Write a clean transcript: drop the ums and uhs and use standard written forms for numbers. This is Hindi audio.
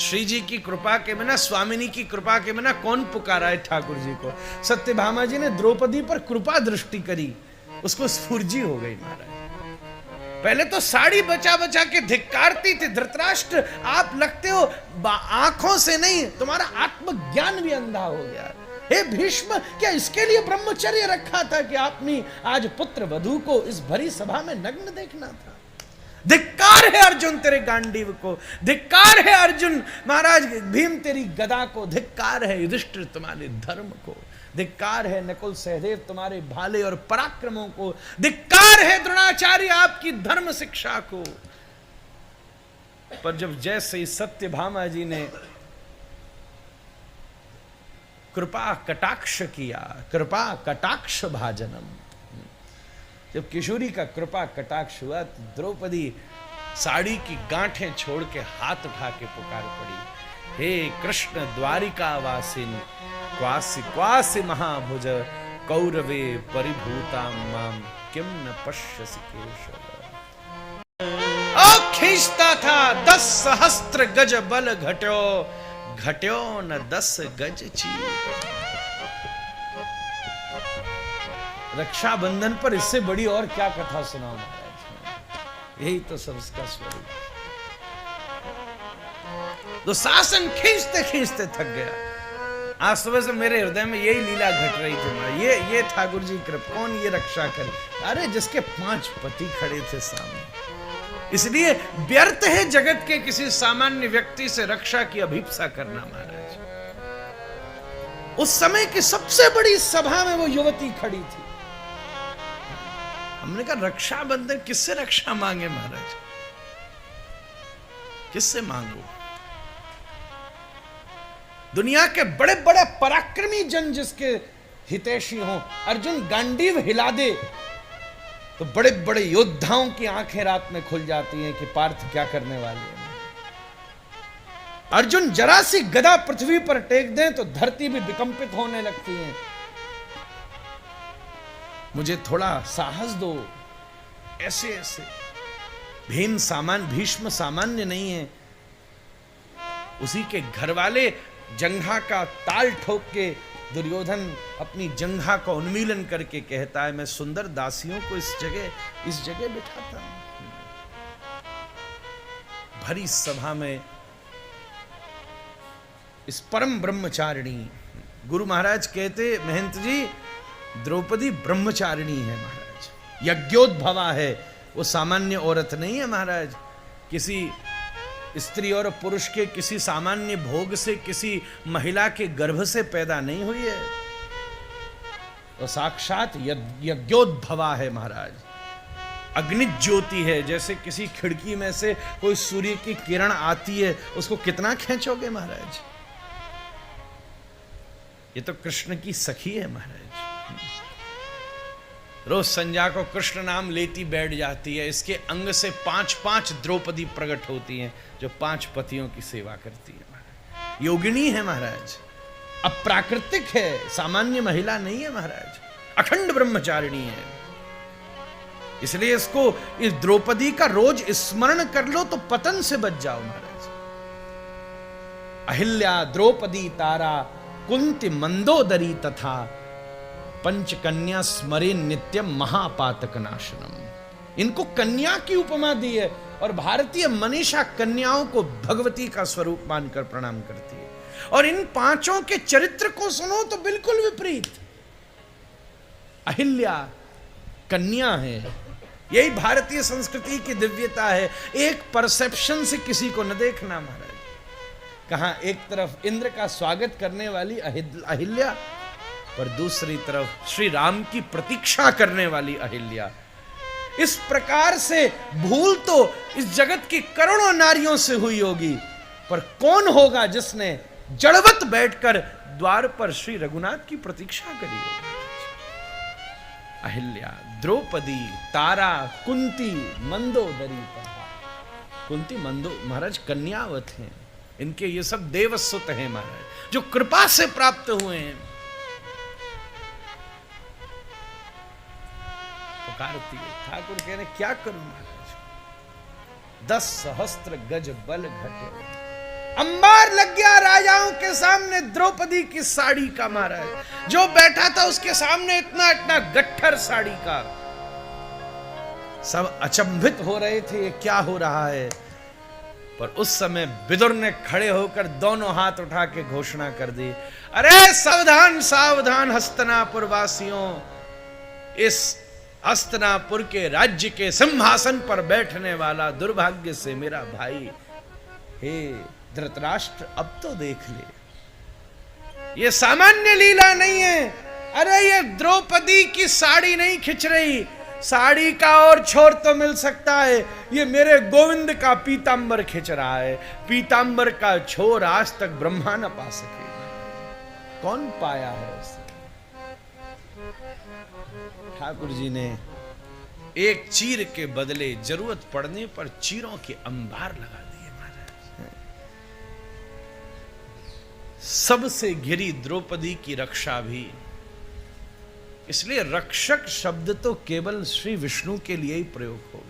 श्री जी की कृपा के बिना, स्वामिनी की कृपा के बिना कौन पुकारा है ठाकुर जी को। सत्यभामा जी ने द्रौपदी पर कृपा दृष्टि करी, उसको स्फूर्जी हो गई महाराज। पहले तो साड़ी बचा बचा के धिक्कारती थी, धृतराष्ट्र आप लगते हो आंखों से नहीं, तुम्हारा आत्मज्ञान भी अंधा हो गया। हे भीष्म, क्या इसके लिए ब्रह्मचर्य रखा था कि आपने आज पुत्र वधू को इस भरी सभा में नग्न देखना था? धिक्कार है अर्जुन तेरे गांडीव को, धिक्कार है अर्जुन महाराज भीम तेरी गदा को, धिक्कार है युधिष्ठिर तुम्हारे धर्म को, धिक्कार है नकुल सहदेव तुम्हारे भाले और पराक्रमों को, धिक्कार है द्रोणाचार्य आपकी धर्म शिक्षा को। पर जब जैसे ही सत्यभामा जी ने कृपा कटाक्ष किया, कृपा कटाक्ष भाजनम, जब किशोरी का कृपा कटाक्ष हुआ तो द्रौपदी साड़ी की गांठें छोड़ के हाथ उठा के पुकार पड़ी, हे कृष्ण द्वारिका वासिन क्वासि क्वासि महाभुज कौरवे परिभूता माम किम न पश्यसि केशव। खींचता था 10 सहस्त्र गज बल घट्यो, घट्यो न 10 गज चीर। रक्षाबंधन पर इससे बड़ी और क्या कथा सुनाओ महाराज, यही तो सब इसका स्वरूप। तो शासन खींचते खींचते थक गया। आज सुबह से मेरे हृदय में यही लीला घट रही थी, ये ठाकुर जी कृपा, कौन ये रक्षा करे? अरे जिसके 5 पति खड़े थे सामने, इसलिए व्यर्थ है जगत के किसी सामान्य व्यक्ति से रक्षा की अभिप्सा करना महाराज। उस समय की सबसे बड़ी सभा में वो युवती खड़ी थी। हमने कहा रक्षाबंधन किससे रक्षा मांगे महाराज, किससे मांगो? दुनिया के बड़े बड़े पराक्रमी जन जिसके हितैषी हो, अर्जुन गांडीव हिला दे तो बड़े बड़े योद्धाओं की आंखें रात में खुल जाती हैं कि पार्थ क्या करने वाले हैं। अर्जुन जरा सी गदा पृथ्वी पर टेक दें तो धरती भी विकंपित होने लगती है। मुझे थोड़ा साहस दो। ऐसे ऐसे भीष्म सामान्य नहीं है, उसी के घर वाले जंघा का ताल ठोक के दुर्योधन अपनी जंघा का उन्मीलन करके कहता है, मैं सुंदर दासियों को इस जगह बिठाता हूं। भरी सभा में इस परम ब्रह्मचारिणी, गुरु महाराज कहते महंत जी द्रौपदी ब्रह्मचारिणी है महाराज, यज्ञोद्भवा है, वो सामान्य औरत नहीं है महाराज। किसी स्त्री और पुरुष के किसी सामान्य भोग से, किसी महिला के गर्भ से पैदा नहीं हुई है, तो साक्षात यज्ञोद्भवा है महाराज। अग्नि ज्योति है, जैसे किसी खिड़की में से कोई सूर्य की किरण आती है, उसको कितना खींचोगे महाराज। ये तो कृष्ण की सखी है महाराज। रोज संध्या को कृष्ण नाम लेती बैठ जाती है। इसके अंग से 5-5 द्रौपदी प्रकट होती हैं जो 5 पतियों की सेवा करती है महाराज। योगिनी है महाराज, अप्राकृतिक है, सामान्य महिला नहीं है महाराज, अखंड ब्रह्मचारिणी है। इसलिए इसको, इस द्रौपदी का रोज स्मरण कर लो तो पतन से बच जाओ महाराज। अहिल्या द्रौपदी तारा कुंती मंदोदरी तथा पंचकन्या स्मरे नित्यम महापातक नाशनम। इनको कन्या की उपमा दी है और भारतीय मनीषा कन्याओं को भगवती का स्वरूप मानकर प्रणाम करती है। और इन 5 के चरित्र को सुनो तो बिल्कुल विपरीत। अहिल्या कन्या है, यही भारतीय संस्कृति की दिव्यता है। एक परसेप्शन से किसी को न देखना महाराज। कहां एक तरफ इंद्र का स्वागत करने वाली अहिल्या, पर दूसरी तरफ श्री राम की प्रतीक्षा करने वाली अहिल्या। इस प्रकार से भूल तो इस जगत की करोड़ों नारियों से हुई होगी, पर कौन होगा जिसने जड़वत बैठकर द्वार पर श्री रघुनाथ की प्रतीक्षा करी होगी। अहिल्या, द्रौपदी, तारा, कुंती, मंदोदरी। कुंती मंदो महाराज कन्यावत हैं, इनके ये सब देवसुत हैं महाराज, जो कृपा से प्राप्त हुए हैं। पुकारती है, ठाकुर कह रहे क्या करूं महाराज, 10 सहस्त्र गज बल घटे। अंबार लग गया राजाओं के सामने द्रौपदी की साड़ी का महाराज। जो बैठा था उसके सामने इतना इतना गट्ठर साड़ी का। सब अचंभित हो रहे थे, ये क्या हो रहा है। पर उस समय विदुर ने खड़े होकर दोनों हाथ उठा के घोषणा कर दी, अरे सावधान सावधान हस्तिनापुर वासियों, इस हस्तिनापुर के राज्य के सिंहासन पर बैठने वाला दुर्भाग्य से मेरा भाई, हे धृतराष्ट्र, अब तो देख ले, ये सामान्य लीला नहीं है। अरे ये द्रौपदी की साड़ी नहीं खिंच रही, साड़ी का और छोर तो मिल सकता है, ये मेरे गोविंद का पीतांबर खिंच रहा है। पीतांबर का छोर आज तक ब्रह्मा न पा सके, कौन पाया है उसे। ठाकुर जी ने एक चीर के बदले जरूरत पड़ने पर चीरों के अंबार लगा दिए महाराज। सबसे घिरी द्रौपदी की रक्षा भी, इसलिए रक्षक शब्द तो केवल श्री विष्णु के लिए ही प्रयोग हो।